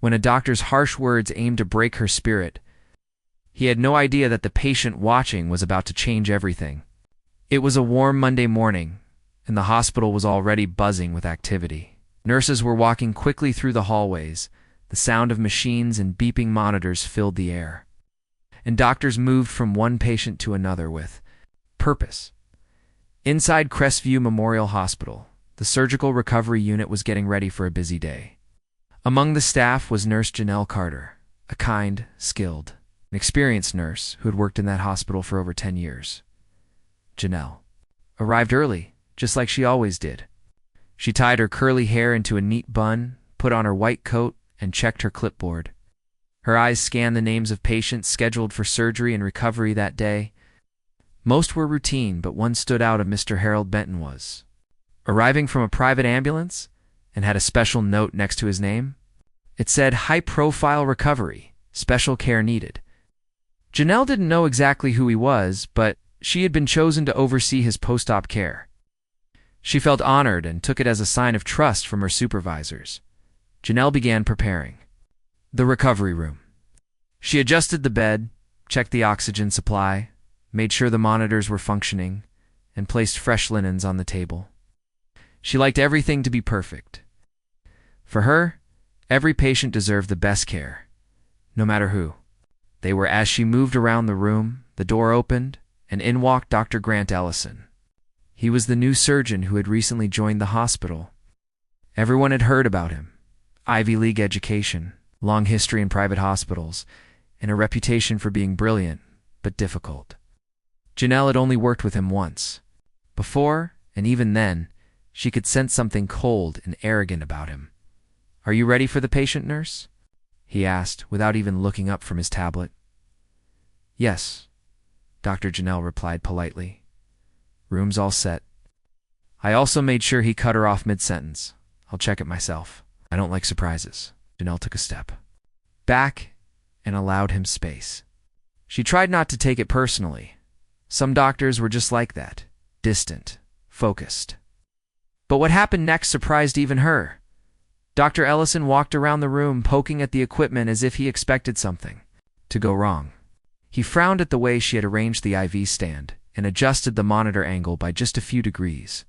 when a doctor's harsh words aimed to break her spirit. He had no idea that the patient watching was about to change everything. It was a warm Monday morning, and the hospital was already buzzing with activity. Nurses were walking quickly through the hallways. The sound of machines and beeping monitors filled the air. And doctors moved from one patient to another with purpose. Inside Crestview Memorial Hospital, the surgical recovery unit was getting ready for a busy day. Among the staff was Nurse Janelle Carter, a kind, skilled, and experienced nurse who had worked in that hospital for over 10 years. Janelle arrived early, just like she always did. She tied her curly hair into a neat bun, put on her white coat, and checked her clipboard. Her eyes scanned the names of patients scheduled for surgery and recovery that day. Most were routine, but one stood out. Of Mr. Harold Benton was arriving from a private ambulance and had a special note next to his name. It said, "High-profile recovery, special care needed." Janelle didn't know exactly who he was, but she had been chosen to oversee his post-op care. She felt honored and took it as a sign of trust from her supervisors. Janelle began preparing. The recovery room. She adjusted the bed, checked the oxygen supply, made sure the monitors were functioning, and placed fresh linens on the table. She liked everything to be perfect. For her, every patient deserved the best care, no matter who they were. As she moved around the room, the door opened, and in walked Dr. Grant Ellison. He was the new surgeon who had recently joined the hospital. Everyone had heard about him. Ivy League education, long history in private hospitals, and a reputation for being brilliant, but difficult. Janelle had only worked with him once. Before, and even then, she could sense something cold and arrogant about him. "Are you ready for the patient, nurse?" he asked, without even looking up from his tablet. "Yes," Dr. Janelle replied politely. "Room's all set." I also made sure he cut her off mid-sentence. "I'll check it myself. I don't like surprises." Janelle took a step back and allowed him space. She tried not to take it personally. Some doctors were just like that, distant, focused. But what happened next surprised even her. Dr. Ellison walked around the room, poking at the equipment as if he expected something to go wrong. He frowned at the way she had arranged the IV stand and adjusted the monitor angle by just a few degrees.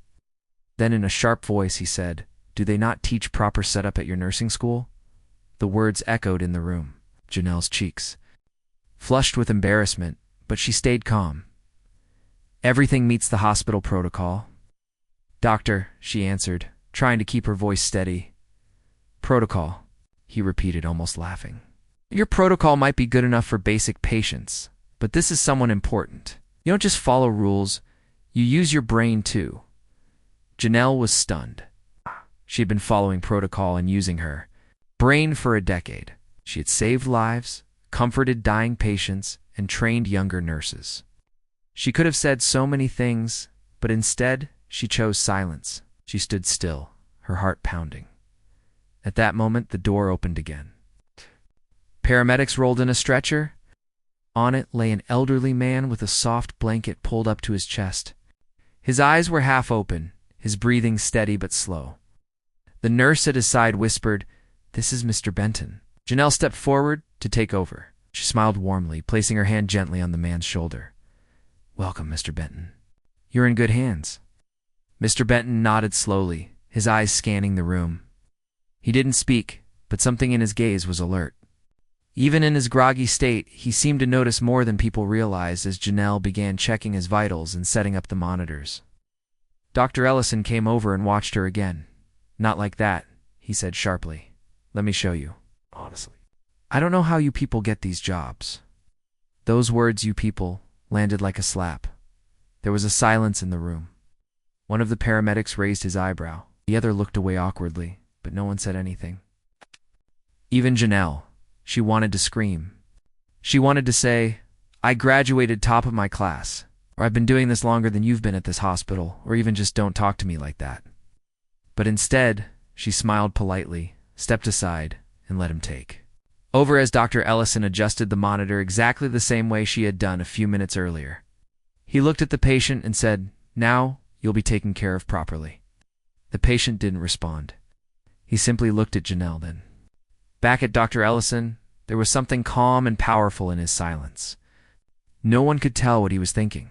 Then in a sharp voice he said, "Do they not teach proper setup at your nursing school?" The words echoed in the room. Janelle's cheeks flushed with embarrassment, but she stayed calm. "Everything meets the hospital protocol." "Doctor," she answered, trying to keep her voice steady. "Protocol," he repeated, almost laughing. "Your protocol might be good enough for basic patients, but this is someone important. You don't just follow rules, you use your brain too." Janelle was stunned. She had been following protocol and using her brain for a decade. She had saved lives, comforted dying patients, and trained younger nurses. She could have said so many things, but instead, she chose silence. She stood still, her heart pounding. At that moment, the door opened again. Paramedics rolled in a stretcher. On it lay an elderly man with a soft blanket pulled up to his chest. His eyes were half open, his breathing steady but slow. The nurse at his side whispered, "This is Mr. Benton." Janelle stepped forward to take over. She smiled warmly, placing her hand gently on the man's shoulder. "Welcome, Mr. Benton. You're in good hands." Mr. Benton nodded slowly, his eyes scanning the room. He didn't speak, but something in his gaze was alert. Even in his groggy state, he seemed to notice more than people realized as Janelle began checking his vitals and setting up the monitors. Dr. Ellison came over and watched her again. "Not like that," he said sharply. "Let me show you." "Honestly, I don't know how you people get these jobs." Those words, "you people," landed like a slap. There was a silence in the room. One of the paramedics raised his eyebrow. The other looked away awkwardly, but no one said anything. Even Janelle. She wanted to scream. She wanted to say, "I graduated top of my class," or "I've been doing this longer than you've been at this hospital," or even just "Don't talk to me like that." But instead, she smiled politely, stepped aside, and let him take over as Dr. Ellison adjusted the monitor exactly the same way she had done a few minutes earlier. He looked at the patient and said, "Now you'll be taken care of properly." The patient didn't respond. He simply looked at Janelle then. Back at Dr. Ellison, there was something calm and powerful in his silence. No one could tell what he was thinking.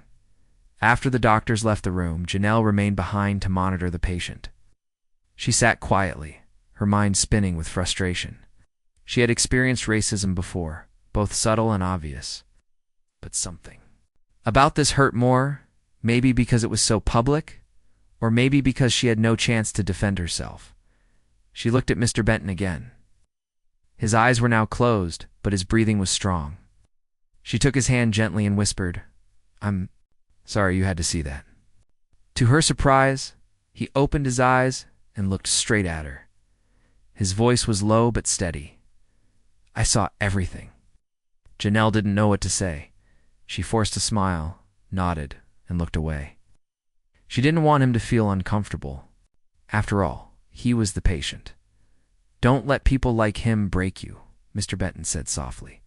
After the doctors left the room, Janelle remained behind to monitor the patient. She sat quietly, her mind spinning with frustration. She had experienced racism before, both subtle and obvious. But something about this hurt more, maybe because it was so public, or maybe because she had no chance to defend herself. She looked at Mr. Benton again. His eyes were now closed, but his breathing was strong. She took his hand gently and whispered, "I'm sorry you had to see that." To her surprise, he opened his eyes and looked straight at her. His voice was low but steady. "I saw everything." Janelle didn't know what to say. She forced a smile, nodded, and looked away. She didn't want him to feel uncomfortable. After all, he was the patient. "Don't let people like him break you," Mr. Benton said softly.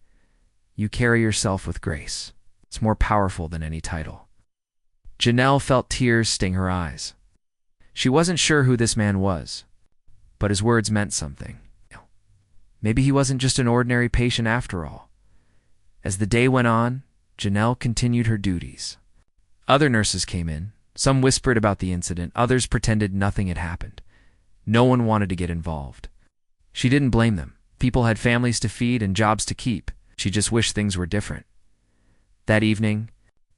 "You carry yourself with grace. It's more powerful than any title." Janelle felt tears sting her eyes. She wasn't sure who this man was, but his words meant something. Maybe he wasn't just an ordinary patient after all. As the day went on, Janelle continued her duties. Other nurses came in. Some whispered about the incident, others pretended nothing had happened. No one wanted to get involved. She didn't blame them. People had families to feed and jobs to keep. She just wished things were different. That evening,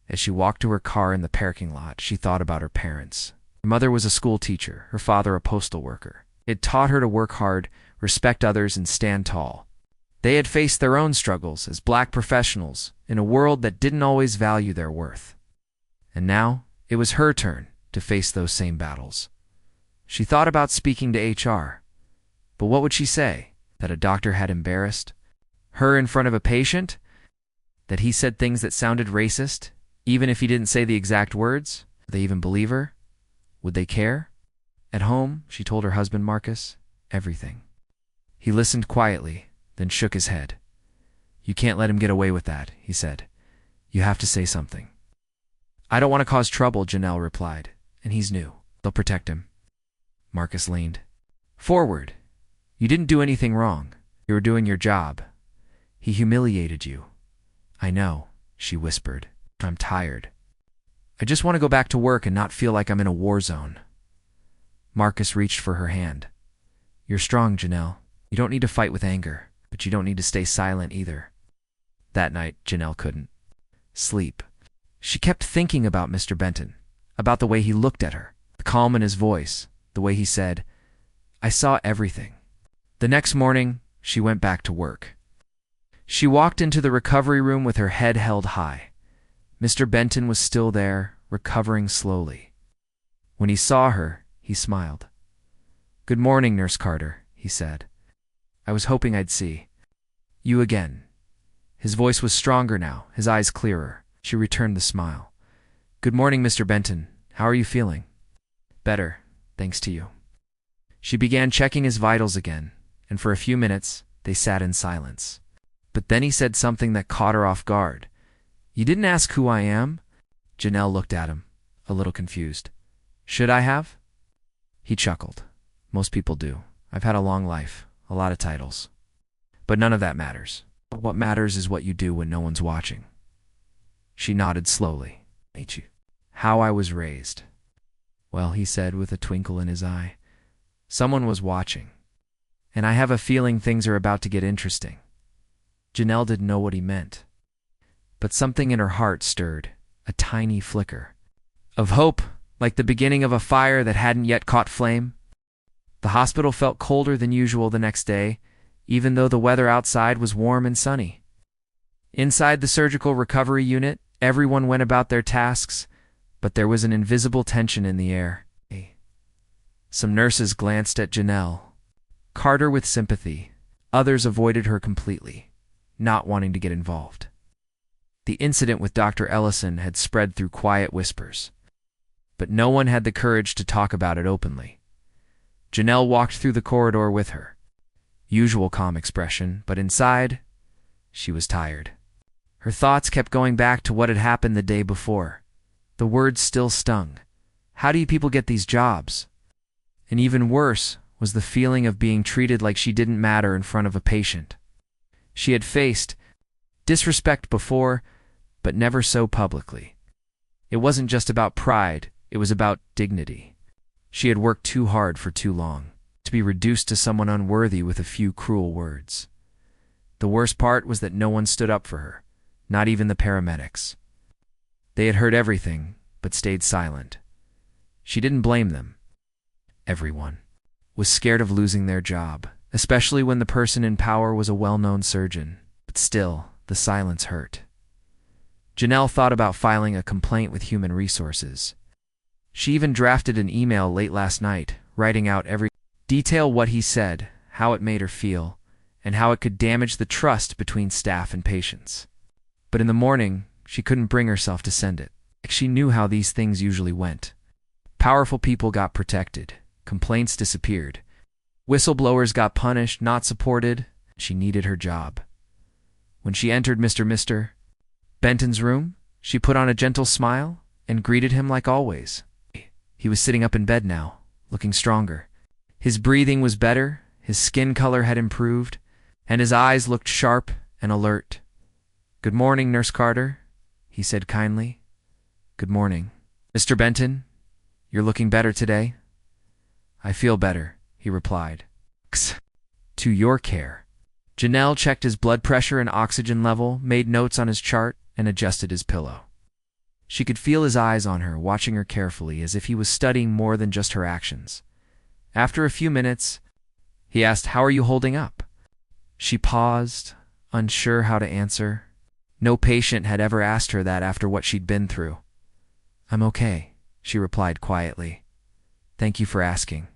as she walked to her car in the parking lot, she thought about her parents. Her mother was a school teacher, her father a postal worker. It taught her to work hard, respect others, and stand tall. They had faced their own struggles as black professionals in a world that didn't always value their worth. And now, it was her turn to face those same battles. She thought about speaking to HR. But what would she say? That a doctor had embarrassed her in front of a patient? That he said things that sounded racist, even if he didn't say the exact words? Would they even believe her? Would they care? At home, she told her husband Marcus everything. He listened quietly, then shook his head. "You can't let him get away with that," he said. "You have to say something." "I don't want to cause trouble," Janelle replied, "and he's new. They'll protect him." Marcus leaned forward. "You didn't do anything wrong. You were doing your job. He humiliated you." "I know," she whispered. "I'm tired. I just want to go back to work and not feel like I'm in a war zone." Marcus reached for her hand. "You're strong, Janelle. You don't need to fight with anger, but you don't need to stay silent either." That night, Janelle couldn't sleep. She kept thinking about Mr. Benton, about the way he looked at her, the calm in his voice, the way he said, "I saw everything." The next morning, she went back to work. She walked into the recovery room with her head held high. Mr. Benton was still there, recovering slowly. When he saw her, he smiled. "Good morning, Nurse Carter," he said. "I was hoping I'd see you again." His voice was stronger now, his eyes clearer. She returned the smile. "Good morning, Mr. Benton. How are you feeling?" "Better, thanks to you." She began checking his vitals again, and for a few minutes, they sat in silence. But then he said something that caught her off guard. "You didn't ask who I am?" Janelle looked at him, a little confused. "Should I have?" He chuckled. "Most people do. I've had a long life, a lot of titles. But none of that matters. What matters is what you do when no one's watching." She nodded slowly. "How I was raised." "Well," he said with a twinkle in his eye, "someone was watching. And I have a feeling things are about to get interesting." Janelle didn't know what he meant. But something in her heart stirred, a tiny flicker of hope, like the beginning of a fire that hadn't yet caught flame. The hospital felt colder than usual the next day, even though the weather outside was warm and sunny. Inside the surgical recovery unit, everyone went about their tasks, but there was an invisible tension in the air. Some nurses glanced at Janelle, Carter with sympathy. Others avoided her completely, not wanting to get involved. The incident with Dr. Ellison had spread through quiet whispers, but no one had the courage to talk about it openly. Janelle walked through the corridor with her. Usual calm expression, but inside, she was tired. Her thoughts kept going back to what had happened the day before. The words still stung. How do you people get these jobs? And even worse, was the feeling of being treated like she didn't matter in front of a patient. She had faced disrespect before, but never so publicly. It wasn't just about pride, it was about dignity. She had worked too hard for too long to be reduced to someone unworthy with a few cruel words. The worst part was that no one stood up for her, not even the paramedics. They had heard everything, but stayed silent. She didn't blame them. Everyone was scared of losing their job, especially when the person in power was a well-known surgeon. But still, the silence hurt. Janelle thought about filing a complaint with Human Resources. She even drafted an email late last night, writing out every detail, what he said, how it made her feel, and how it could damage the trust between staff and patients. But in the morning, she couldn't bring herself to send it. She knew how these things usually went. Powerful people got protected. Complaints disappeared. Whistleblowers got punished, not supported. She needed her job. When she entered Mr. Benton's room, she put on a gentle smile and greeted him like always. He was sitting up in bed now, looking stronger. His breathing was better, his skin color had improved, and his eyes looked sharp and alert. "Good morning, Nurse Carter," he said kindly. "Good morning. Mr. Benton, you're looking better today." "I feel better," he replied. "To your care." Janelle checked his blood pressure and oxygen level, made notes on his chart, and adjusted his pillow. She could feel his eyes on her, watching her carefully, as if he was studying more than just her actions. After a few minutes, he asked, "How are you holding up?" She paused, unsure how to answer. No patient had ever asked her that after what she'd been through. "I'm okay," she replied quietly. "Thank you for asking."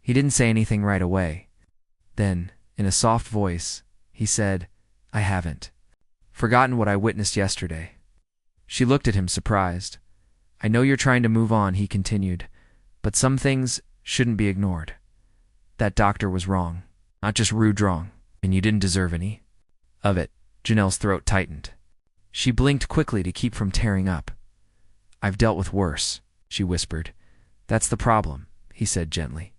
He didn't say anything right away. Then, in a soft voice, he said, "I haven't forgotten what I witnessed yesterday." She looked at him surprised. "I know you're trying to move on," he continued, "but some things shouldn't be ignored. That doctor was wrong, not just rude wrong, and you didn't deserve any of it." Janelle's throat tightened. She blinked quickly to keep from tearing up. "I've dealt with worse," she whispered. "That's the problem," he said gently.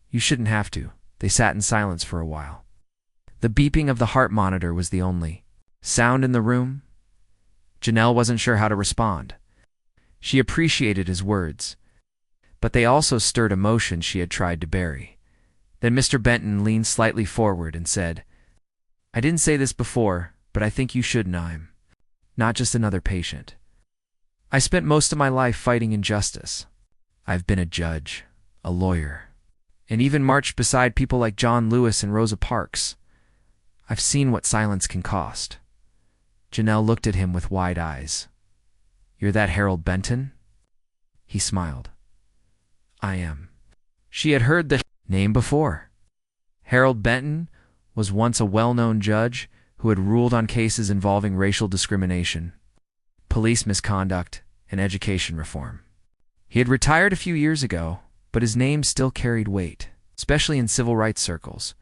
"You shouldn't have to." They sat in silence for a while. The beeping of the heart monitor was the only sound in the room. Janelle wasn't sure how to respond. She appreciated his words, but they also stirred emotions she had tried to bury. Then Mr. Benton leaned slightly forward and said, "I didn't say this before, but I think you should know I'm not just another patient. I spent most of my life fighting injustice. I've been a judge, a lawyer, and even marched beside people like John Lewis and Rosa Parks. I've seen what silence can cost." Janelle looked at him with wide eyes. "You're that Harold Benton?" He smiled. "I am." She had heard the name before. Harold Benton was once a well-known judge who had ruled on cases involving racial discrimination, police misconduct, and education reform. He had retired a few years ago, but his name still carried weight, especially in civil rights circles.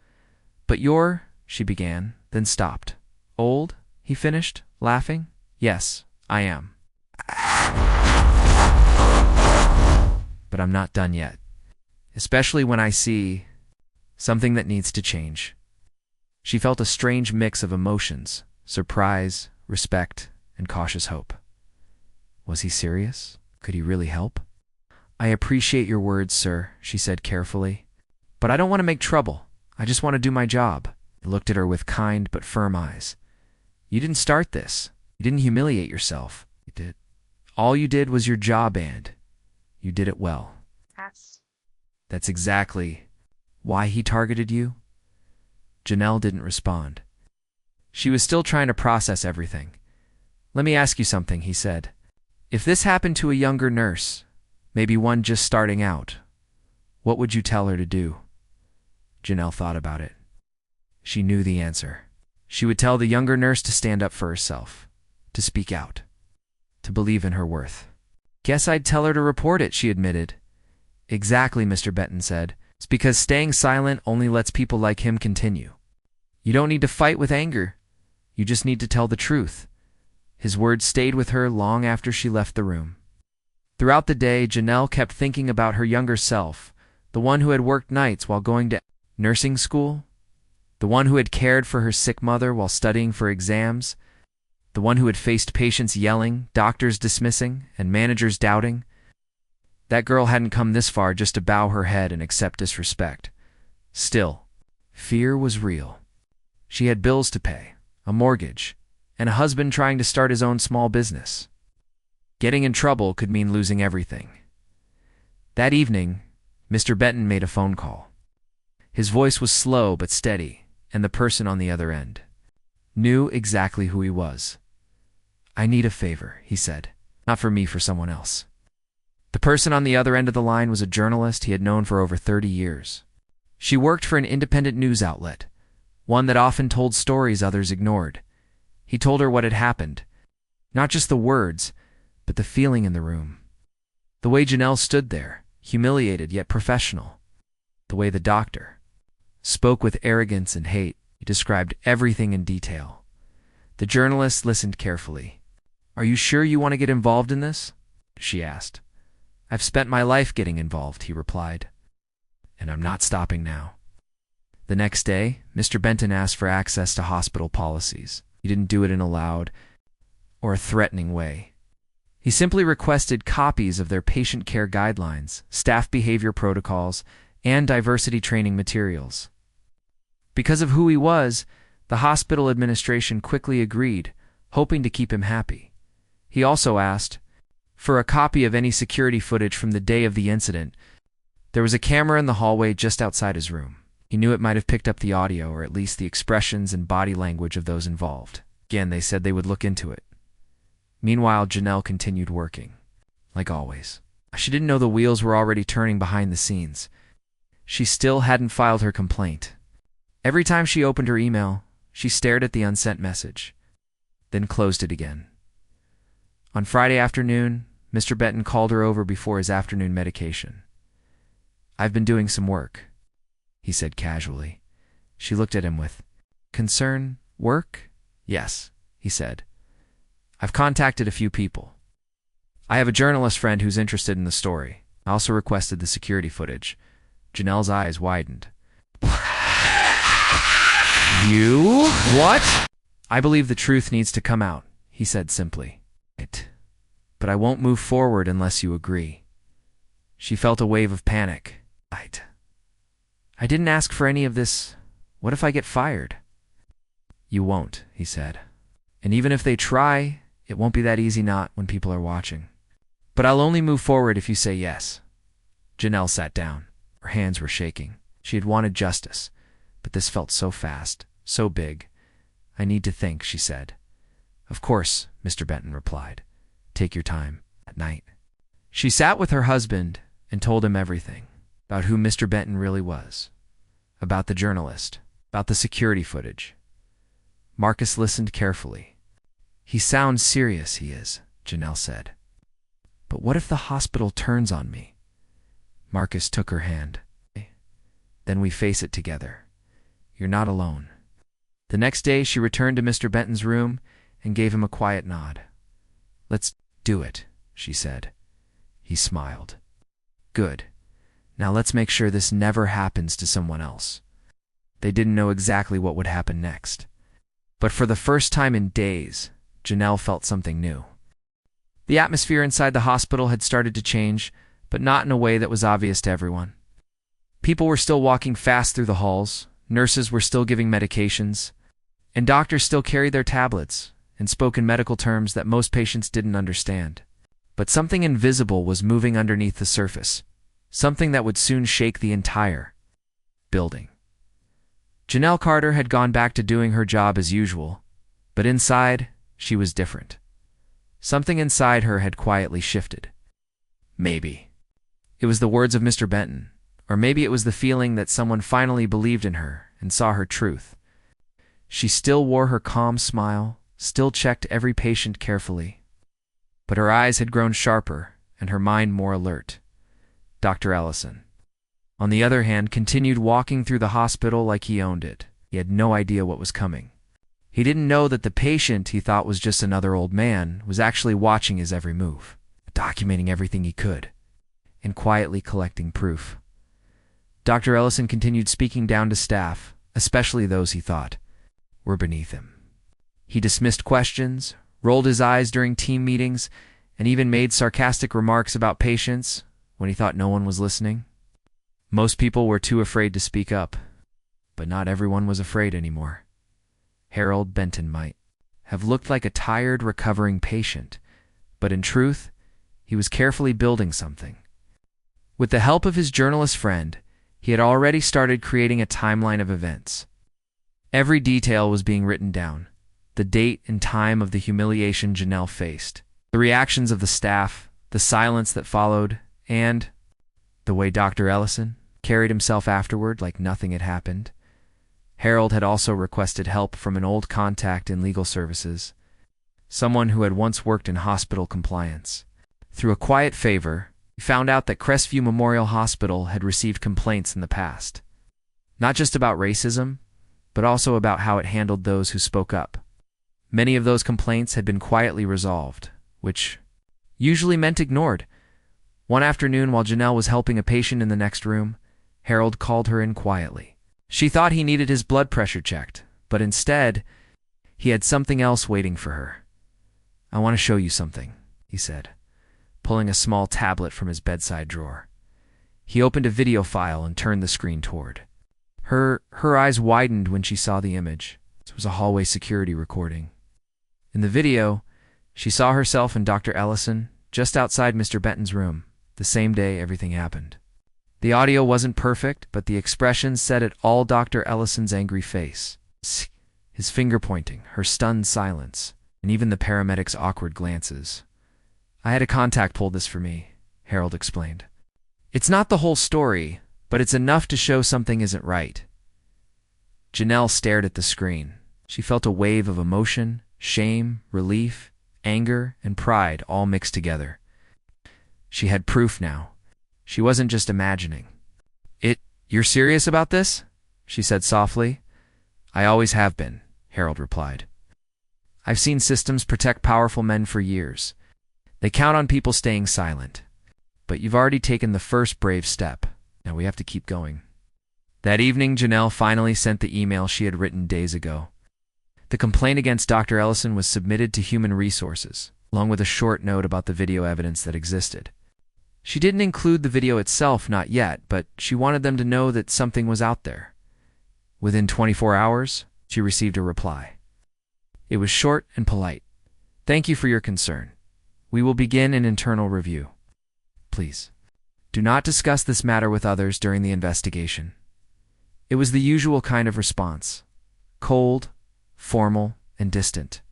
"But you're," she began, then stopped. "Old?" he finished, laughing. "Yes, I am. But I'm not done yet. Especially when I see something that needs to change." She felt a strange mix of emotions, surprise, respect, and cautious hope. Was he serious? Could he really help? "I appreciate your words, sir," she said carefully. "But I don't want to make trouble. I just want to do my job." He looked at her with kind but firm eyes. "You didn't start this. You didn't humiliate yourself. You did. All you did was your job, and you did it well." "That's exactly why he targeted you?" Janelle didn't respond. She was still trying to process everything. "Let me ask you something," he said. "If this happened to a younger nurse, maybe one just starting out, what would you tell her to do?" Janelle thought about it. She knew the answer. She would tell the younger nurse to stand up for herself, to speak out, to believe in her worth. "Guess I'd tell her to report it," she admitted. "Exactly," Mr. Benton said. "It's because staying silent only lets people like him continue. You don't need to fight with anger. You just need to tell the truth." His words stayed with her long after she left the room. Throughout the day, Janelle kept thinking about her younger self, The one who had worked nights while going to nursing school? The one who had cared for her sick mother while studying for exams? The one who had faced patients yelling, doctors dismissing, and managers doubting? That girl hadn't come this far just to bow her head and accept disrespect. Still, fear was real. She had bills to pay, a mortgage, and a husband trying to start his own small business. Getting in trouble could mean losing everything. That evening, Mr. Benton made a phone call. His voice was slow but steady, and the person on the other end knew exactly who he was. "I need a favor," he said. "Not for me, for someone else." The person on the other end of the line was a journalist he had known for over 30 years. She worked for an independent news outlet, one that often told stories others ignored. He told her what had happened, not just the words, but the feeling in the room. The way Janelle stood there, humiliated yet professional. The way the doctor spoke with arrogance and hate. He described everything in detail. The journalist listened carefully. "Are you sure you want to get involved in this?" she asked. "I've spent my life getting involved," he replied. "And I'm not stopping now." The next day, Mr. Benton asked for access to hospital policies. He didn't do it in a loud or a threatening way. He simply requested copies of their patient care guidelines, staff behavior protocols, and diversity training materials. Because of who he was, the hospital administration quickly agreed, hoping to keep him happy. He also asked for a copy of any security footage from the day of the incident. There was a camera in the hallway just outside his room. He knew it might have picked up the audio, or at least the expressions and body language of those involved. Again, they said they would look into it. Meanwhile, Janelle continued working, like always. She didn't know the wheels were already turning behind the scenes. She still hadn't filed her complaint. Every time she opened her email, she stared at the unsent message, then closed it again. On Friday afternoon, Mr. Benton called her over before his afternoon medication. "I've been doing some work," he said casually. She looked at him with concern. "Work?" "Yes," he said. "I've contacted a few people. I have a journalist friend who's interested in the story. I also requested the security footage." Janelle's eyes widened. "You? What?" "I believe the truth needs to come out," he said simply. "But I won't move forward unless you agree." She felt a wave of panic. I didn't ask for any of this. What if I get fired?" "You won't," he said. "And even if they try, it won't be that easy not when people are watching. But I'll only move forward if you say yes." Janelle sat down. Her hands were shaking. She had wanted justice, but this felt so fast, so big. "I need to think," she said. "Of course," Mr. Benton replied. "Take your time. At night." She sat with her husband and told him everything about who Mr. Benton really was, about the journalist, about the security footage. Marcus listened carefully. "He sounds serious, he is," Janelle said. "But what if the hospital turns on me?" Marcus took her hand. "Then we face it together. You're not alone." The next day, she returned to Mr. Benton's room and gave him a quiet nod. "Let's do it," she said. He smiled. "Good. Now let's make sure this never happens to someone else." They didn't know exactly what would happen next. But for the first time in days, Janelle felt something new. The atmosphere inside the hospital had started to change, but not in a way that was obvious to everyone. People were still walking fast through the halls, nurses were still giving medications, and doctors still carried their tablets and spoke in medical terms that most patients didn't understand. But something invisible was moving underneath the surface, something that would soon shake the entire building. Janelle Carter had gone back to doing her job as usual, but inside, she was different. Something inside her had quietly shifted. Maybe it was the words of Mr. Benton, or maybe it was the feeling that someone finally believed in her and saw her truth. She still wore her calm smile, still checked every patient carefully, but her eyes had grown sharper and her mind more alert. Dr. Ellison, on the other hand, continued walking through the hospital like he owned it. He had no idea what was coming. He didn't know that the patient he thought was just another old man was actually watching his every move, documenting everything he could, and quietly collecting proof. Dr. Ellison continued speaking down to staff, especially those he thought were beneath him. He dismissed questions, rolled his eyes during team meetings, and even made sarcastic remarks about patients when he thought no one was listening. Most people were too afraid to speak up, but not everyone was afraid anymore. Harold Benton might have looked like a tired, recovering patient, but in truth, he was carefully building something. With the help of his journalist friend, he had already started creating a timeline of events. Every detail was being written down: the date and time of the humiliation Janelle faced, the reactions of the staff, the silence that followed, and the way Dr. Ellison carried himself afterward like nothing had happened. Harold had also requested help from an old contact in legal services, someone who had once worked in hospital compliance. Through a quiet favor, he found out that Crestview Memorial Hospital had received complaints in the past, not just about racism, but also about how it handled those who spoke up. Many of those complaints had been quietly resolved, which usually meant ignored. One afternoon, while Janelle was helping a patient in the next room, Harold called her in quietly. She thought he needed his blood pressure checked, but instead, he had something else waiting for her. "I want to show you something," he said, pulling a small tablet from his bedside drawer. He opened a video file and turned the screen toward. Her eyes widened when she saw the image. It was a hallway security recording. In the video, she saw herself and Dr. Ellison just outside Mr. Benton's room, the same day everything happened. The audio wasn't perfect, but the expressions said it all: Dr. Ellison's angry face, his finger pointing, her stunned silence, and even the paramedics' awkward glances. "I had a contact pull this for me," Harold explained. "It's not the whole story, but it's enough to show something isn't right." Janelle stared at the screen. She felt a wave of emotion, shame, relief, anger, and pride all mixed together. She had proof now. She wasn't just imagining. You're serious about this?" she said softly. "I always have been," Harold replied. "I've seen systems protect powerful men for years. They count on people staying silent. But you've already taken the first brave step. Now we have to keep going." That evening, Janelle finally sent the email she had written days ago. The complaint against Dr. Ellison was submitted to Human Resources, along with a short note about the video evidence that existed. She didn't include the video itself, not yet, but she wanted them to know that something was out there. Within 24 hours, she received a reply. It was short and polite. "Thank you for your concern. We will begin an internal review. Please, do not discuss this matter with others during the investigation." It was the usual kind of response: cold, formal, and distant.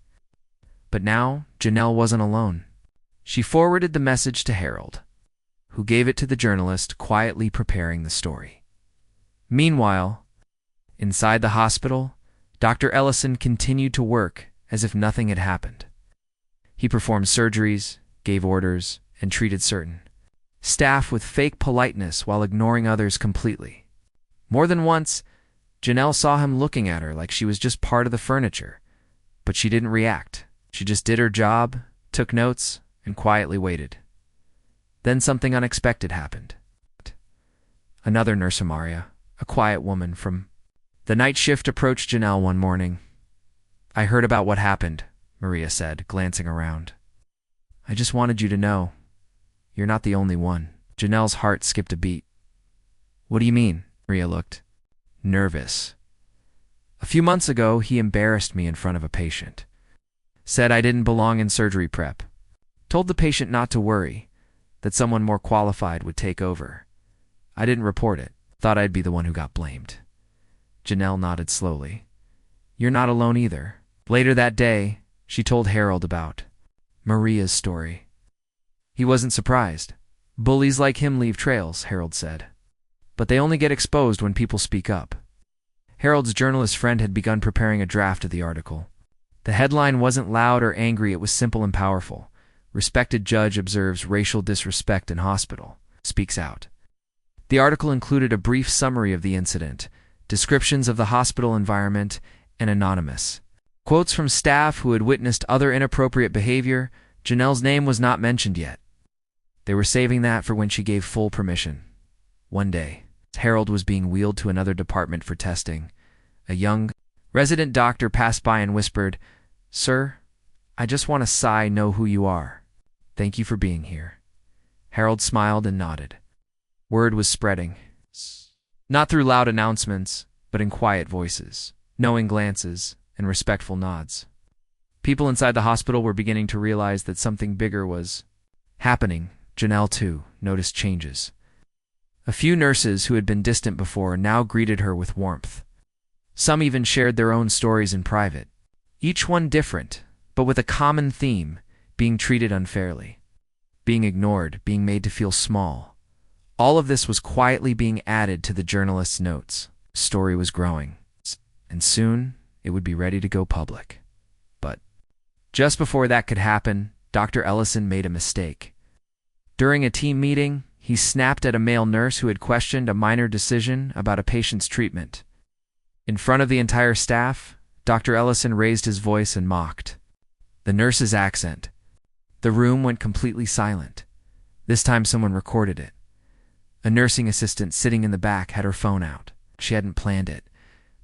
But now, Janelle wasn't alone. She forwarded the message to Harold, who gave it to the journalist quietly preparing the story. Meanwhile, inside the hospital, Dr. Ellison continued to work as if nothing had happened. He performed surgeries, gave orders, and treated certain staff with fake politeness while ignoring others completely. More than once, Janelle saw him looking at her like she was just part of the furniture, but she didn't react. She just did her job, took notes, and quietly waited. Then something unexpected happened. Another nurse, Amaria, a quiet woman from the night shift, approached Janelle one morning. "I heard about what happened," Maria said, glancing around. "I just wanted you to know. You're not the only one." Janelle's heart skipped a beat. "What do you mean?" Maria looked nervous. "A few months ago, he embarrassed me in front of a patient. Said I didn't belong in surgery prep. Told the patient not to worry, that someone more qualified would take over. I didn't report it. Thought I'd be the one who got blamed." Janelle nodded slowly. "You're not alone either." Later that day, she told Harold about Maria's story. He wasn't surprised. "Bullies like him leave trails," Harold said. "But they only get exposed when people speak up." Harold's journalist friend had begun preparing a draft of the article. The headline wasn't loud or angry, it was simple and powerful. "Respected judge observes racial disrespect in hospital. Speaks out." The article included a brief summary of the incident, descriptions of the hospital environment, and anonymous quotes from staff who had witnessed other inappropriate behavior. Janelle's name was not mentioned yet. They were saving that for when she gave full permission. One day, Harold was being wheeled to another department for testing. A young resident doctor passed by and whispered, "Sir, I just want to know who you are. Thank you for being here." Harold smiled and nodded. Word was spreading. Not through loud announcements, but in quiet voices, knowing glances, and respectful nods. People inside the hospital were beginning to realize that something bigger was happening. Janelle, too, noticed changes. A few nurses who had been distant before now greeted her with warmth. Some even shared their own stories in private, each one different, but with a common theme: being treated unfairly, being ignored, being made to feel small. All of this was quietly being added to the journalist's notes. The story was growing, and soon it would be ready to go public. But just before that could happen, Dr. Ellison made a mistake. During a team meeting, he snapped at a male nurse who had questioned a minor decision about a patient's treatment. In front of the entire staff, Dr. Ellison raised his voice and mocked the nurse's accent. The room went completely silent. This time someone recorded it. A nursing assistant sitting in the back had her phone out. She hadn't planned it,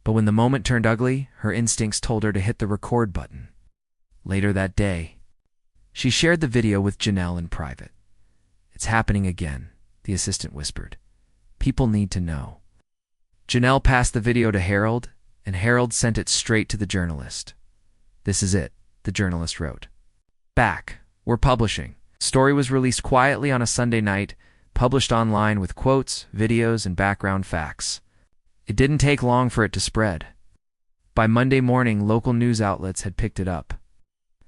but when the moment turned ugly, her instincts told her to hit the record button. Later that day, she shared the video with Janelle in private. "It's happening again," the assistant whispered. "People need to know." Janelle passed the video to Harold, and Harold sent it straight to the journalist. "This is it," the journalist wrote. "Back. We're publishing." Story was released quietly on a Sunday night, published online with quotes, videos, and background facts. It didn't take long for it to spread. By Monday morning, local news outlets had picked it up.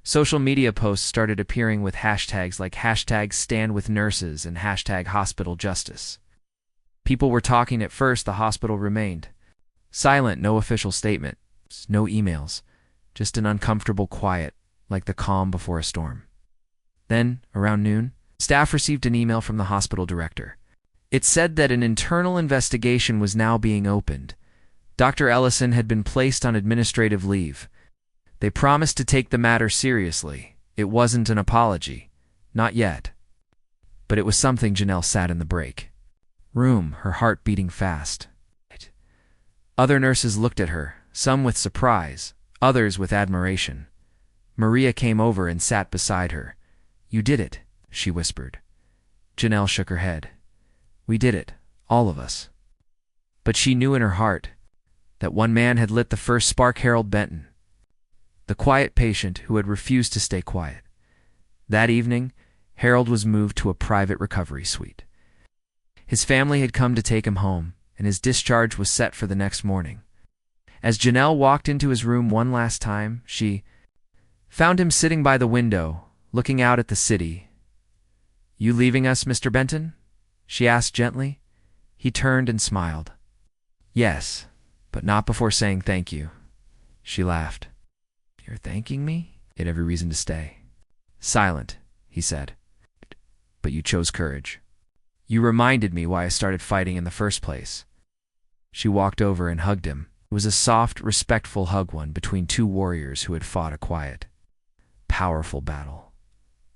Social media posts started appearing with hashtags like #StandWithNurses and #HospitalJustice. People were talking. At first, the hospital remained silent, no official statement, no emails, just an uncomfortable quiet, like the calm before a storm. Then, around noon, staff received an email from the hospital director. It said that an internal investigation was now being opened. Dr. Ellison had been placed on administrative leave. They promised to take the matter seriously. It wasn't an apology. Not yet. But it was something. Janelle sat in the break room, her heart beating fast. Other nurses looked at her, some with surprise, others with admiration. Maria came over and sat beside her. "You did it," she whispered. Janelle shook her head. "We did it, all of us." But she knew in her heart that one man had lit the first spark: Harold Benton, the quiet patient who had refused to stay quiet. That evening, Harold was moved to a private recovery suite. His family had come to take him home, and his discharge was set for the next morning. As Janelle walked into his room one last time, she found him sitting by the window, looking out at the city. "You leaving us, Mr. Benton?" she asked gently. He turned and smiled. "Yes, but not before saying thank you." She laughed. "You're thanking me?" He had every reason to stay silent, he said. "But you chose courage. You reminded me why I started fighting in the first place." She walked over and hugged him. It was a soft, respectful hug, one between two warriors who had fought a quiet, powerful battle.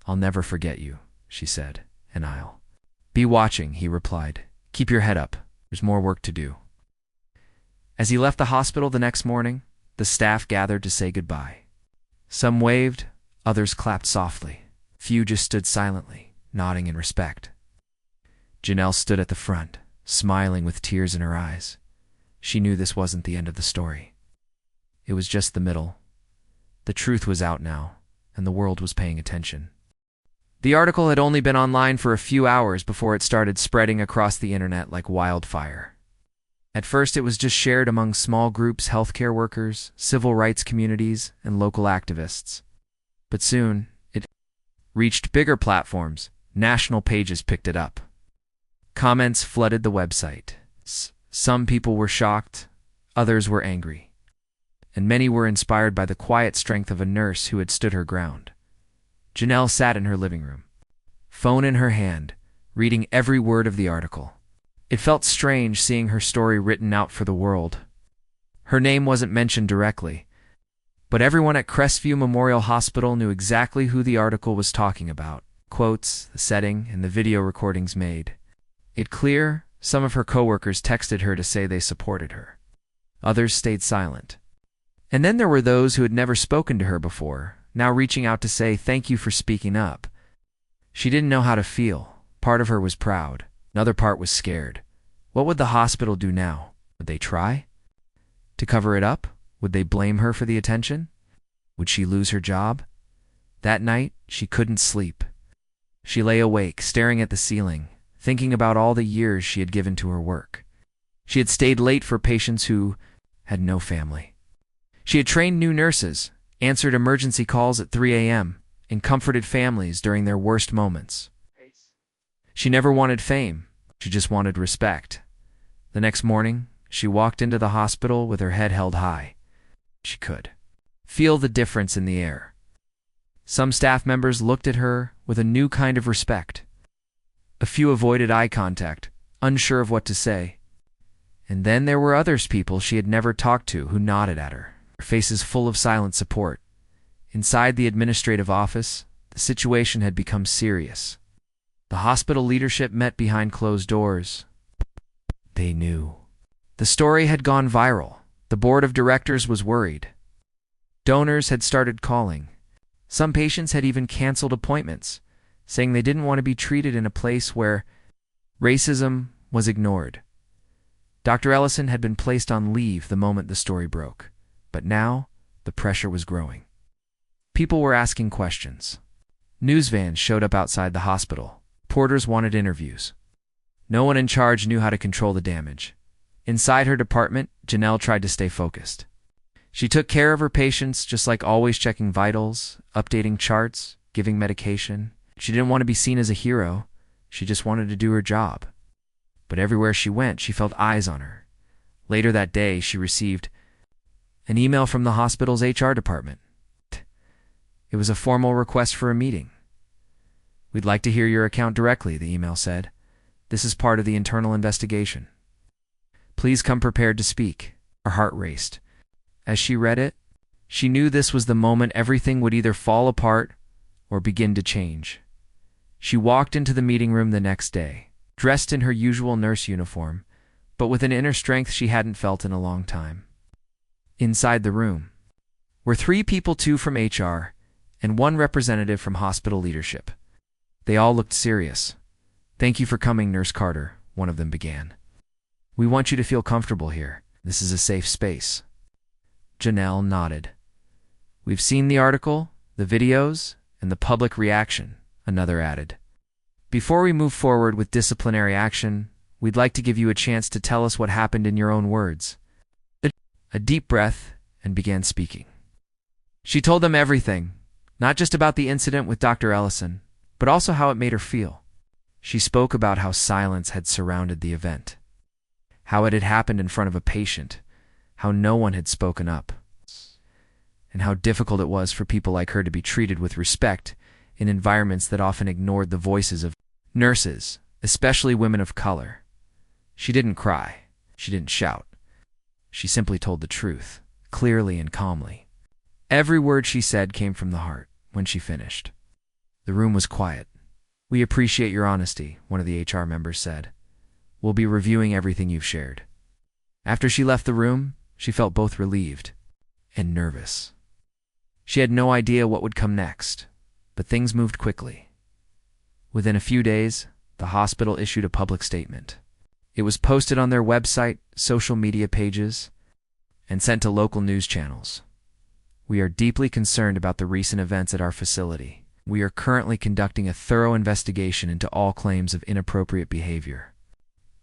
"I'll never forget you," she said, "and I'll be watching," he replied. "Keep your head up. There's more work to do." As he left the hospital the next morning, the staff gathered to say goodbye. Some waved, others clapped softly. Few just stood silently, nodding in respect. Janelle stood at the front, smiling with tears in her eyes. She knew this wasn't the end of the story. It was just the middle. The truth was out now, and the world was paying attention. The article had only been online for a few hours before it started spreading across the internet like wildfire. At first, it was just shared among small groups: healthcare workers, civil rights communities, and local activists. But soon, it reached bigger platforms. National pages picked it up. Comments flooded the website. Some people were shocked, others were angry, and many were inspired by the quiet strength of a nurse who had stood her ground. Janelle sat in her living room, phone in her hand, reading every word of the article. It felt strange seeing her story written out for the world. Her name wasn't mentioned directly, but everyone at Crestview Memorial Hospital knew exactly who the article was talking about. Quotes, the setting, and the video recordings made it clear Some of her coworkers texted her to say they supported her. Others stayed silent. And then there were those who had never spoken to her before, now reaching out to say thank you for speaking up. She didn't know how to feel. Part of her was proud. Another part was scared. What would the hospital do now? Would they try to cover it up? Would they blame her for the attention? Would she lose her job? That night, she couldn't sleep. She lay awake, staring at the ceiling, thinking about all the years she had given to her work. She had stayed late for patients who had no family. She had trained new nurses, answered emergency calls at 3 a.m., and comforted families during their worst moments. She never wanted fame. She just wanted respect. The next morning, she walked into the hospital with her head held high. She could feel the difference in the air. Some staff members looked at her with a new kind of respect. A few avoided eye contact, unsure of what to say. And then there were people she had never talked to who nodded at her, their faces full of silent support. Inside the administrative office, the situation had become serious. The hospital leadership met behind closed doors. They knew. The story had gone viral. The board of directors was worried. Donors had started calling. Some patients had even canceled appointments, saying they didn't want to be treated in a place where racism was ignored. Dr. Ellison had been placed on leave the moment the story broke, but now the pressure was growing. People were asking questions. News vans showed up outside the hospital. Reporters wanted interviews. No one in charge knew how to control the damage. Inside her department, Janelle tried to stay focused. She took care of her patients, just like always checking vitals, updating charts, giving medication. She didn't want to be seen as a hero. She just wanted to do her job. But everywhere she went, she felt eyes on her. Later that day, she received an email from the hospital's HR department. It was a formal request for a meeting. "We'd like to hear your account directly," the email said. "This is part of the internal investigation. Please come prepared to speak." Her heart raced. As she read it, she knew this was the moment everything would either fall apart or begin to change. She walked into the meeting room the next day, dressed in her usual nurse uniform, but with an inner strength she hadn't felt in a long time. Inside the room were 3 people, 2 from HR, and 1 representative from hospital leadership. They all looked serious. "Thank you for coming, Nurse Carter," one of them began. "We want you to feel comfortable here. This is a safe space." Janelle nodded. "We've seen the article, the videos, and the public reaction," another added. "Before we move forward with disciplinary action, we'd like to give you a chance to tell us what happened in your own words." A deep breath and began speaking. She told them everything, not just about the incident with Dr. Ellison, but also how it made her feel. She spoke about how silence had surrounded the event, how it had happened in front of a patient, how no one had spoken up, and how difficult it was for people like her to be treated with respect in environments that often ignored the voices of nurses, especially women of color. She didn't cry. She didn't shout. She simply told the truth, clearly and calmly. Every word she said came from the heart. When she finished, the room was quiet. "We appreciate your honesty," one of the HR members said. "We'll be reviewing everything you've shared." After she left the room, she felt both relieved and nervous. She had no idea what would come next, but things moved quickly. Within a few days, the hospital issued a public statement. It was posted on their website, social media pages, and sent to local news channels. "We are deeply concerned about the recent events at our facility. We are currently conducting a thorough investigation into all claims of inappropriate behavior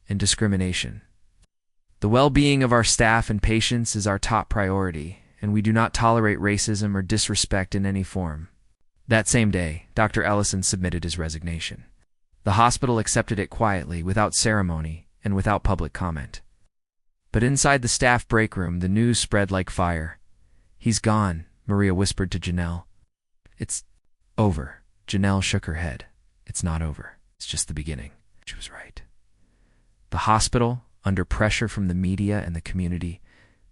and discrimination. The well-being of our staff and patients is our top priority, and we do not tolerate racism or disrespect in any form." That same day, Dr. Ellison submitted his resignation. The hospital accepted it quietly, without ceremony, and without public comment. But inside the staff break room, the news spread like fire. "He's gone," Maria whispered to Janelle. "It's over." Janelle shook her head. "It's not over. It's just the beginning." She was right. The hospital, under pressure from the media and the community,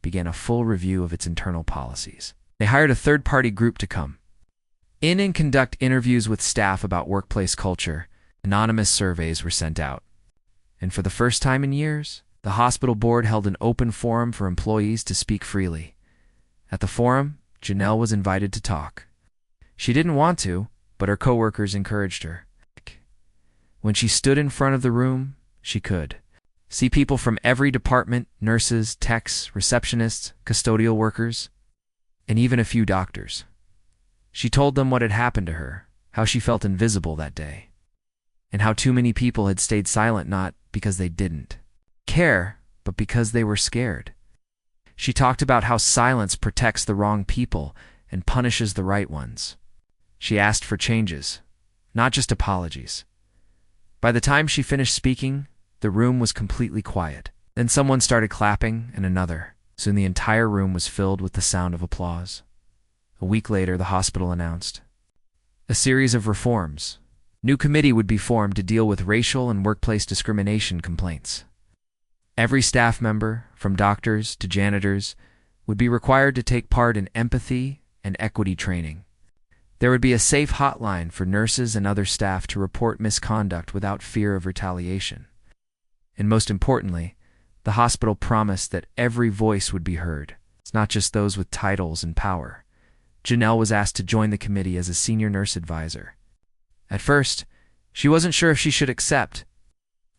began a full review of its internal policies. They hired a third-party group to come in and conduct interviews with staff about workplace culture. Anonymous surveys were sent out. And for the first time in years, the hospital board held an open forum for employees to speak freely. At the forum, Janelle was invited to talk. She didn't want to, but her coworkers encouraged her. When she stood in front of the room, she could see people from every department: nurses, techs, receptionists, custodial workers, and even a few doctors. She told them what had happened to her, how she felt invisible that day, and how too many people had stayed silent not because they didn't care, but because they were scared. She talked about how silence protects the wrong people and punishes the right ones. She asked for changes, not just apologies. By the time she finished speaking, the room was completely quiet. Then someone started clapping, and another. Soon the entire room was filled with the sound of applause. A week later, the hospital announced a series of reforms. New committee would be formed to deal with racial and workplace discrimination complaints. Every staff member, from doctors to janitors, would be required to take part in empathy and equity training. There would be a safe hotline for nurses and other staff to report misconduct without fear of retaliation. And most importantly, the hospital promised that every voice would be heard. It's not just those with titles and power. Janelle was asked to join the committee as a senior nurse advisor. At first, she wasn't sure if she should accept.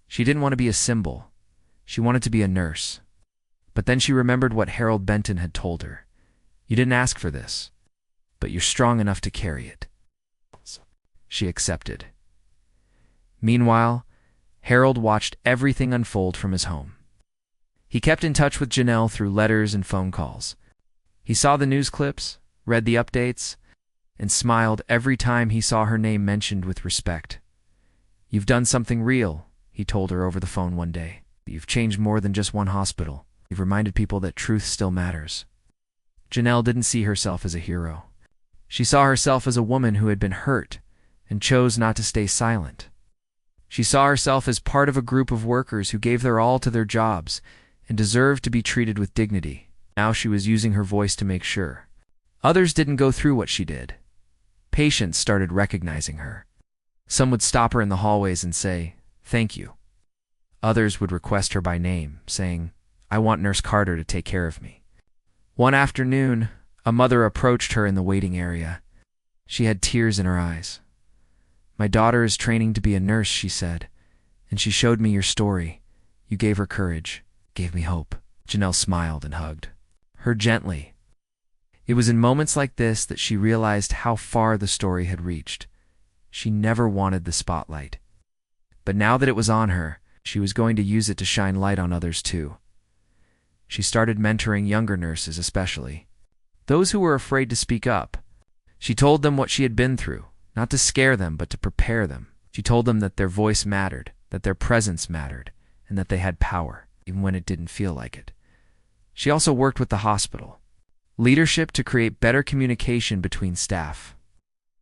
She didn't want to be a symbol. She wanted to be a nurse. But then she remembered what Harold Benton had told her. You didn't ask for this, but you're strong enough to carry it. She accepted. Meanwhile, Harold watched everything unfold from his home. He kept in touch with Janelle through letters and phone calls. He saw the news clips, read the updates, and smiled every time he saw her name mentioned with respect. You've done something real, he told her over the phone one day. You've changed more than just one hospital. You've reminded people that truth still matters. Janelle didn't see herself as a hero. She saw herself as a woman who had been hurt and chose not to stay silent. She saw herself as part of a group of workers who gave their all to their jobs and deserved to be treated with dignity. Now she was using her voice to make sure others didn't go through what she did. Patients started recognizing her. Some would stop her in the hallways and say, "Thank you." Others would request her by name, saying, "I want Nurse Carter to take care of me." One afternoon, a mother approached her in the waiting area. She had tears in her eyes. "My daughter is training to be a nurse," she said, "and she showed me your story. You gave her courage, gave me hope." Janelle smiled and hugged her gently. It was in moments like this that she realized how far the story had reached. She never wanted the spotlight. But now that it was on her, she was going to use it to shine light on others too. She started mentoring younger nurses especially, those who were afraid to speak up. She told them what she had been through, not to scare them, but to prepare them. She told them that their voice mattered, that their presence mattered, and that they had power, even when it didn't feel like it. She also worked with the hospital leadership to create better communication between staff.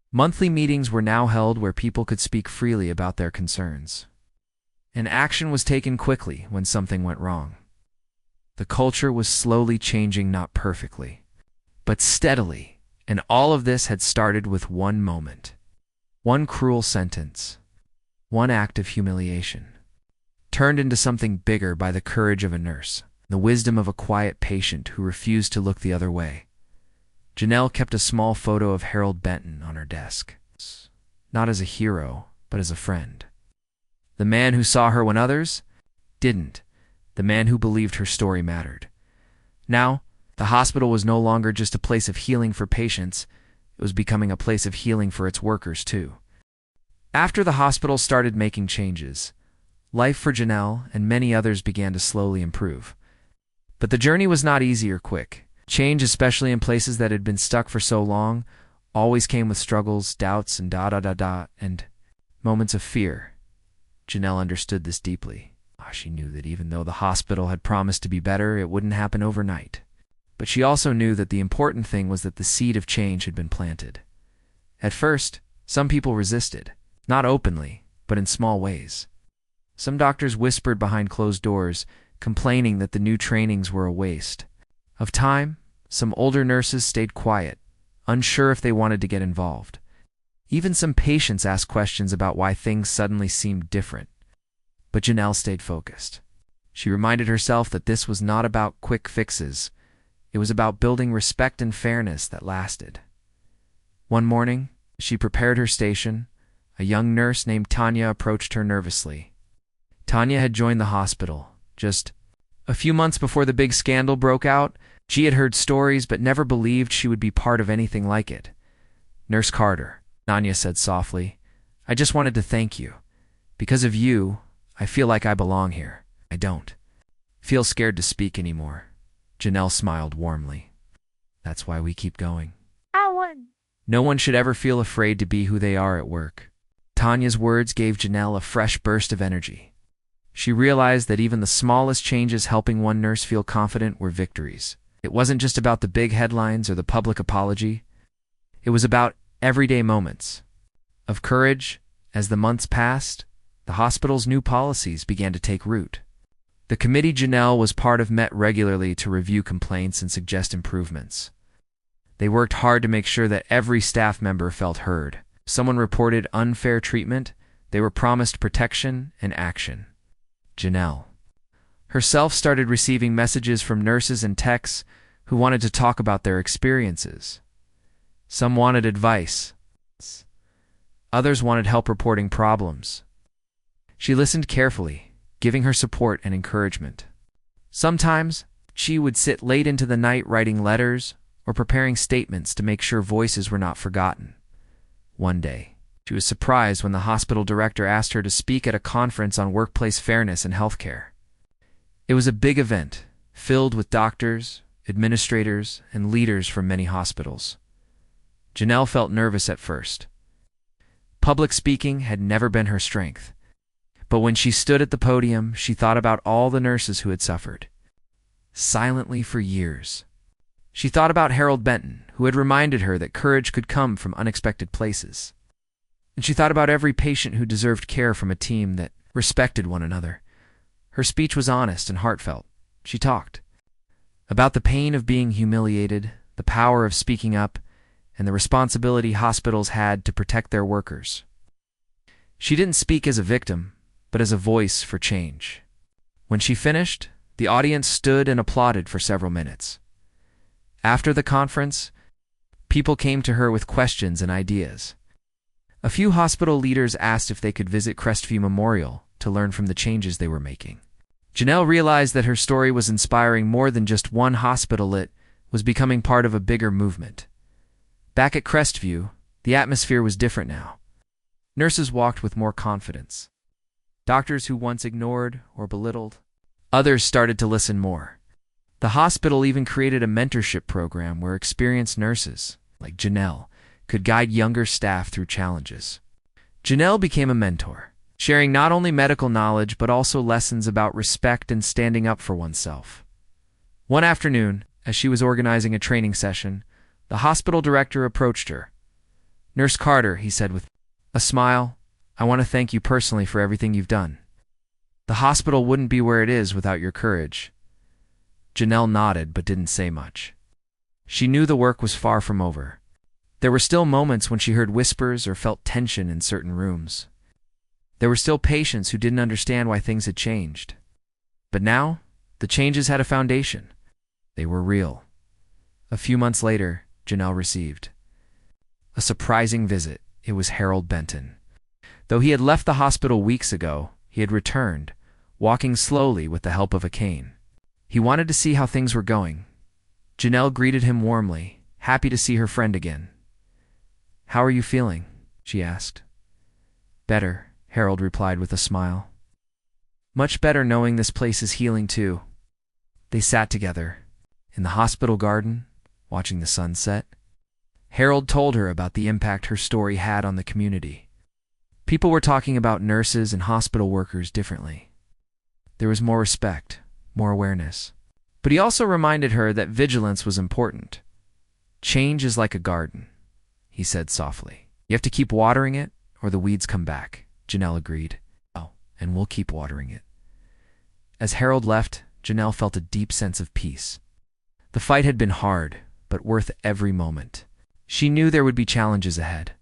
Monthly meetings were now held where people could speak freely about their concerns. And action was taken quickly when something went wrong. The culture was slowly changing, not perfectly, but steadily, and all of this had started with one moment. One cruel sentence, one act of humiliation, turned into something bigger by the courage of a nurse, the wisdom of a quiet patient who refused to look the other way. Janelle kept a small photo of Harold Benton on her desk, not as a hero, but as a friend. The man who saw her when others didn't. The man who believed her story mattered. Now, the hospital was no longer just a place of healing for patients. It was becoming a place of healing for its workers, too. After the hospital started making changes, life for Janelle and many others began to slowly improve. But the journey was not easy or quick. Change, especially in places that had been stuck for so long, always came with struggles, doubts, and and moments of fear. Janelle understood this deeply. She knew that even though the hospital had promised to be better, it wouldn't happen overnight. But she also knew that the important thing was that the seed of change had been planted. At first, some people resisted, not openly, but in small ways. Some doctors whispered behind closed doors, complaining that the new trainings were a waste of time. Some older nurses stayed quiet, unsure if they wanted to get involved. Even some patients asked questions about why things suddenly seemed different. But Janelle stayed focused. She reminded herself that this was not about quick fixes. It was about building respect and fairness that lasted. One morning, as she prepared her station, a young nurse named Tanya approached her nervously. Tanya had joined the hospital just a few months before the big scandal broke out. She had heard stories but never believed she would be part of anything like it. "Nurse Carter," Tanya said softly, "I just wanted to thank you. Because of you, I feel like I belong here. I don't feel scared to speak anymore." Janelle smiled warmly. "That's why we keep going. No one should ever feel afraid to be who they are at work." Tanya's words gave Janelle a fresh burst of energy. She realized that even the smallest changes helping one nurse feel confident were victories. It wasn't just about the big headlines or the public apology. It was about everyday moments of courage. As the months passed, the hospital's new policies began to take root. The committee Janelle was part of met regularly to review complaints and suggest improvements. They worked hard to make sure that every staff member felt heard. If someone reported unfair treatment, they were promised protection and action. Janelle herself started receiving messages from nurses and techs who wanted to talk about their experiences. Some wanted advice. Others wanted help reporting problems. She listened carefully, giving her support and encouragement. Sometimes, she would sit late into the night writing letters or preparing statements to make sure voices were not forgotten. One day, she was surprised when the hospital director asked her to speak at a conference on workplace fairness and healthcare. It was a big event, filled with doctors, administrators, and leaders from many hospitals. Janelle felt nervous at first. Public speaking had never been her strength. But when she stood at the podium, she thought about all the nurses who had suffered silently for years. She thought about Harold Benton, who had reminded her that courage could come from unexpected places. And she thought about every patient who deserved care from a team that respected one another. Her speech was honest and heartfelt. She talked about the pain of being humiliated, the power of speaking up, and the responsibility hospitals had to protect their workers. She didn't speak as a victim, but as a voice for change. When she finished, the audience stood and applauded for several minutes. After the conference, people came to her with questions and ideas. A few hospital leaders asked if they could visit Crestview Memorial to learn from the changes they were making. Janelle realized that her story was inspiring more than just one hospital. It was becoming part of a bigger movement. Back at Crestview, the atmosphere was different now. Nurses walked with more confidence. Doctors who once ignored or belittled, others started to listen more. The hospital even created a mentorship program where experienced nurses, like Janelle, could guide younger staff through challenges. Janelle became a mentor, sharing not only medical knowledge but also lessons about respect and standing up for oneself. One afternoon, as she was organizing a training session, the hospital director approached her. "Nurse Carter," he said with a smile, "I want to thank you personally for everything you've done. The hospital wouldn't be where it is without your courage." Janelle nodded but didn't say much. She knew the work was far from over. There were still moments when she heard whispers or felt tension in certain rooms. There were still patients who didn't understand why things had changed. But now, the changes had a foundation. They were real. A few months later, Janelle received a surprising visit. It was Harold Benton. Though he had left the hospital weeks ago, he had returned, walking slowly with the help of a cane. He wanted to see how things were going. Janelle greeted him warmly, happy to see her friend again. "How are you feeling?" she asked. "Better," Harold replied with a smile. "Much better knowing this place is healing too." They sat together in the hospital garden, watching the sun set. Harold told her about the impact her story had on the community. People were talking about nurses and hospital workers differently. There was more respect, more awareness. But he also reminded her that vigilance was important. "Change is like a garden," he said softly. "You have to keep watering it, or the weeds come back." Janelle agreed. "Oh, and we'll keep watering it." As Harold left, Janelle felt a deep sense of peace. The fight had been hard, but worth every moment. She knew there would be challenges ahead,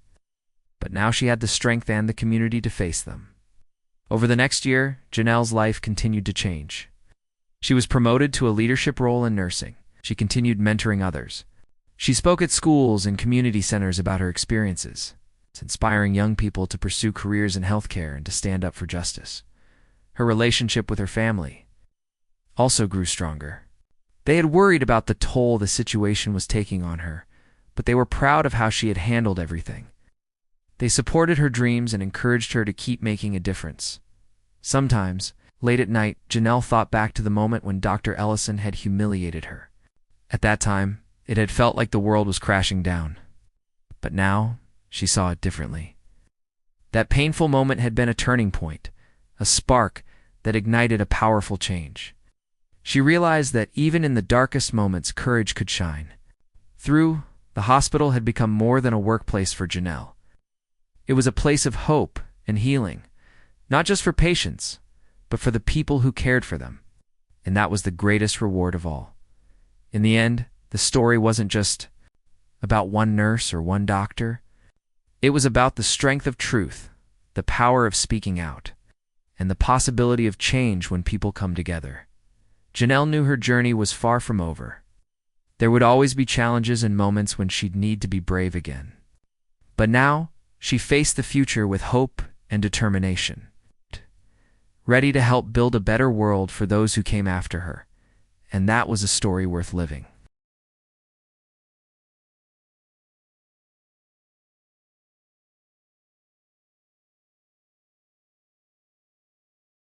but now she had the strength and the community to face them. Over the next year, Janelle's life continued to change. She was promoted to a leadership role in nursing. She continued mentoring others. She spoke at schools and community centers about her experiences, inspiring young people to pursue careers in healthcare and to stand up for justice. Her relationship with her family also grew stronger. They had worried about the toll the situation was taking on her, but they were proud of how she had handled everything. They supported her dreams and encouraged her to keep making a difference. Sometimes, late at night, Janelle thought back to the moment when Dr. Ellison had humiliated her. At that time, it had felt like the world was crashing down. But now, she saw it differently. That painful moment had been a turning point, a spark that ignited a powerful change. She realized that even in the darkest moments, courage could shine. The hospital had become more than a workplace for Janelle. It was a place of hope and healing, not just for patients, but for the people who cared for them. And that was the greatest reward of all. In the end, the story wasn't just about one nurse or one doctor. It was about the strength of truth, the power of speaking out, and the possibility of change when people come together. Janelle knew her journey was far from over. There would always be challenges and moments when she'd need to be brave again. But now, she faced the future with hope and determination, ready to help build a better world for those who came after her. And that was a story worth living.